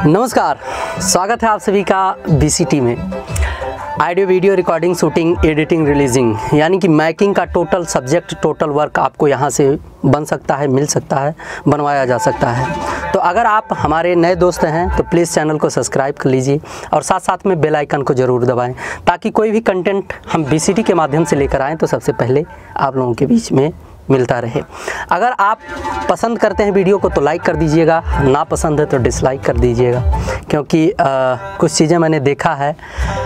नमस्कार, स्वागत है आप सभी का BCT में। Audio video recording, shooting, editing, releasing यानी कि मैकिंग का टोटल सब्जेक्ट, टोटल वर्क आपको यहाँ से बन सकता है, मिल सकता है, बनवाया जा सकता है। तो अगर आप हमारे नए दोस्त हैं तो प्लीज़ चैनल को सब्सक्राइब कर लीजिए और साथ साथ में बेल आइकन को ज़रूर दबाएं ताकि कोई भी कंटेंट हम BCT के माध्यम से लेकर आएँ तो सबसे पहले आप लोगों के बीच में मिलता रहे। अगर आप पसंद करते हैं वीडियो को तो लाइक कर दीजिएगा, ना पसंद है तो डिसलाइक कर दीजिएगा, क्योंकि कुछ चीज़ें मैंने देखा है,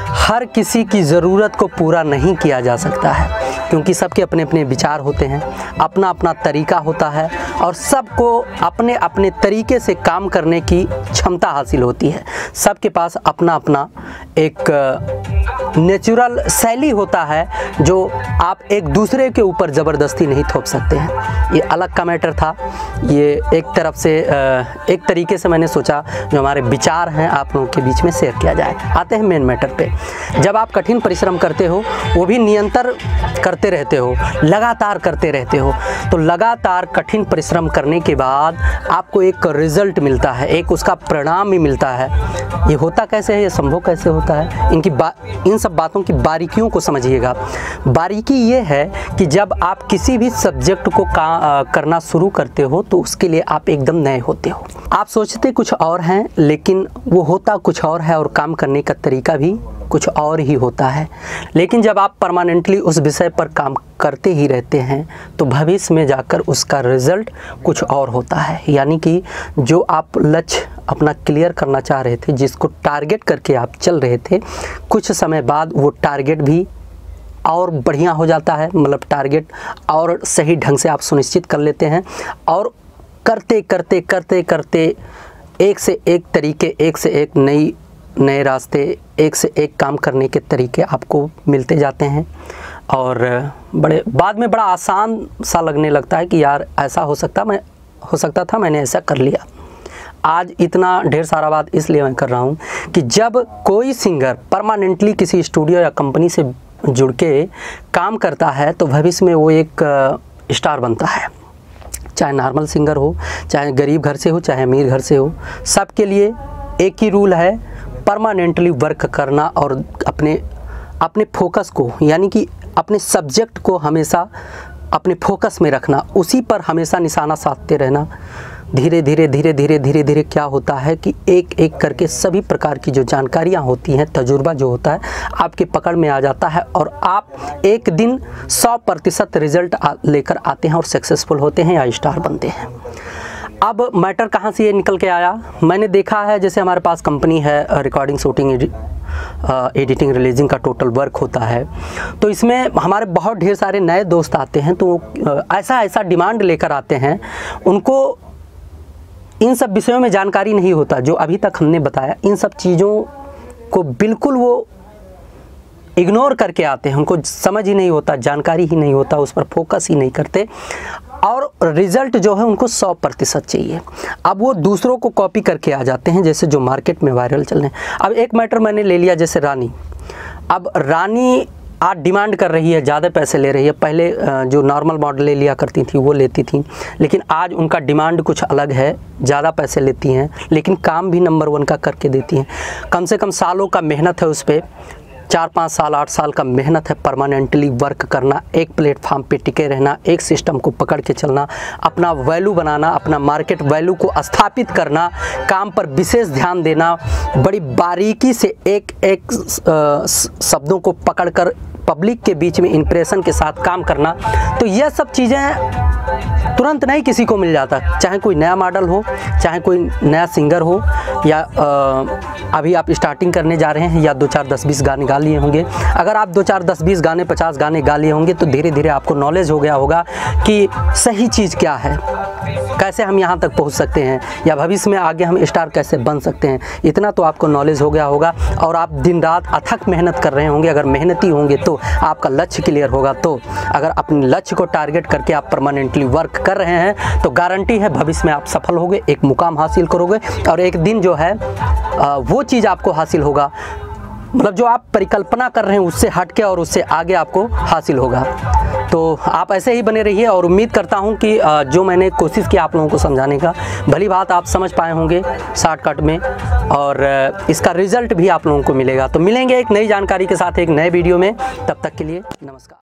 हर किसी की ज़रूरत को पूरा नहीं किया जा सकता है, क्योंकि सबके अपने अपने विचार होते हैं, अपना अपना तरीका होता है और सबको अपने अपने तरीके से काम करने की क्षमता हासिल होती है। सबके पास अपना अपना एक नेचुरल शैली होता है जो आप एक दूसरे के ऊपर ज़बरदस्ती नहीं थोप सकते हैं। ये अलग का मैटर था, ये एक तरफ से एक तरीके से मैंने सोचा जो हमारे विचार हैं आप लोगों के बीच में शेयर किया जाए। आते हैं मेन मैटर पे। जब आप कठिन परिश्रम करते हो, वो भी निरंतर करते रहते हो, लगातार करते रहते हो, तो लगातार कठिन परिश्रम करने के बाद आपको एक रिजल्ट मिलता है, एक उसका परिणाम भी मिलता है। ये होता कैसे है, ये संभव कैसे होता है, इन सब बातों की बारीकियों को समझिएगा। बारीकी ये है कि जब आप किसी भी सब्जेक्ट को करना शुरू करते हो तो उसके लिए आप एकदम नए होते हो। आप सोचते कुछ और हैं लेकिन वो होता कुछ और है और काम करने का तरीका भी कुछ और ही होता है। लेकिन जब आप परमानेंटली उस विषय पर काम करते ही रहते हैं तो भविष्य में जाकर उसका रिज़ल्ट कुछ और होता है। यानी कि जो आप लक्ष्य अपना क्लियर करना चाह रहे थे, जिसको टारगेट करके आप चल रहे थे, कुछ समय बाद वो टारगेट भी और बढ़िया हो जाता है, मतलब टारगेट और सही ढंग से आप सुनिश्चित कर लेते हैं और करते करते करते करते एक से एक तरीके, एक से एक नए रास्ते, एक से एक काम करने के तरीके आपको मिलते जाते हैं और बाद में बड़ा आसान सा लगने लगता है कि यार ऐसा हो सकता था, मैंने ऐसा कर लिया। आज इतना ढेर सारा बात इसलिए मैं कर रहा हूँ कि जब कोई सिंगर परमानेंटली किसी स्टूडियो या कंपनी से जुड़ के काम करता है तो भविष्य में वो एक स्टार बनता है। चाहे नॉर्मल सिंगर हो, चाहे गरीब घर से हो, चाहे अमीर घर से हो, सबके लिए एक ही रूल है, परमानेंटली वर्क करना और अपने फोकस को, यानी कि अपने सब्जेक्ट को हमेशा अपने फोकस में रखना, उसी पर हमेशा निशाना साधते रहना। धीरे धीरे क्या होता है कि एक एक करके सभी प्रकार की जो जानकारियाँ होती हैं, तजुर्बा जो होता है आपके पकड़ में आ जाता है और आप एक दिन 100% रिजल्ट लेकर आते हैं और सक्सेसफुल होते हैं या स्टार बनते हैं। अब मैटर कहाँ से ये निकल के आया, मैंने देखा है जैसे हमारे पास कंपनी है, रिकॉर्डिंग, शूटिंग, एडिटिंग, रिलीजिंग का टोटल वर्क होता है, तो इसमें हमारे बहुत ढेर सारे नए दोस्त आते हैं तो ऐसा डिमांड लेकर आते हैं, उनको इन सब विषयों में जानकारी नहीं होता जो अभी तक हमने बताया। इन सब चीज़ों को बिल्कुल वो इग्नोर करके आते हैं, उनको समझ ही नहीं होता, जानकारी ही नहीं होता, उस पर फोकस ही नहीं करते और रिज़ल्ट जो है उनको 100% चाहिए। अब वो दूसरों को कॉपी करके आ जाते हैं, जैसे जो मार्केट में वायरल चल रहे हैं। अब एक मैटर मैंने ले लिया जैसे रानी। अब रानी आज डिमांड कर रही है, ज़्यादा पैसे ले रही है। पहले जो नॉर्मल मॉडल ले लिया करती थी वो लेती थी, लेकिन आज उनका डिमांड कुछ अलग है, ज़्यादा पैसे लेती हैं लेकिन काम भी नंबर 1 का करके देती हैं। कम से कम सालों का मेहनत है उस पर, 4-5 साल 8 साल का मेहनत है, परमानेंटली वर्क करना, एक प्लेटफार्म पे टिके रहना, एक सिस्टम को पकड़ के चलना, अपना वैल्यू बनाना, अपना मार्केट वैल्यू को स्थापित करना, काम पर विशेष ध्यान देना, बड़ी बारीकी से एक एक शब्दों को पकड़कर पब्लिक के बीच में इंप्रेशन के साथ काम करना। तो यह सब चीज़ें तुरंत नहीं किसी को मिल जाता, चाहे कोई नया मॉडल हो, चाहे कोई नया सिंगर हो, या अभी आप स्टार्टिंग करने जा रहे हैं या 2-4 10-20 गाने गा लिए होंगे। अगर आप 2-4 10-20 गाने 50 गाने गा लिए होंगे तो धीरे धीरे आपको नॉलेज हो गया होगा कि सही चीज़ क्या है, कैसे हम यहाँ तक पहुँच सकते हैं या भविष्य में आगे हम स्टार कैसे बन सकते हैं। इतना तो आपको नॉलेज हो गया होगा और आप दिन रात अथक मेहनत कर रहे होंगे। अगर मेहनती होंगे तो आपका लक्ष्य क्लियर होगा। तो अगर अपने लक्ष्य को टारगेट करके आप परमानेंटली वर्क कर रहे हैं तो गारंटी है भविष्य में आप सफल होंगे, एक मुकाम हासिल करोगे और एक दिन जो है वो चीज़ आपको हासिल होगा, मतलब जो आप परिकल्पना कर रहे हैं उससे हट के और उससे आगे आपको हासिल होगा। तो आप ऐसे ही बने रहिए और उम्मीद करता हूं कि जो मैंने कोशिश की आप लोगों को समझाने का, भली बात आप समझ पाए होंगे शॉर्टकट में। और इसका रिज़ल्ट भी आप लोगों को मिलेगा। तो मिलेंगे एक नई जानकारी के साथ एक नए वीडियो में, तब तक के लिए नमस्कार।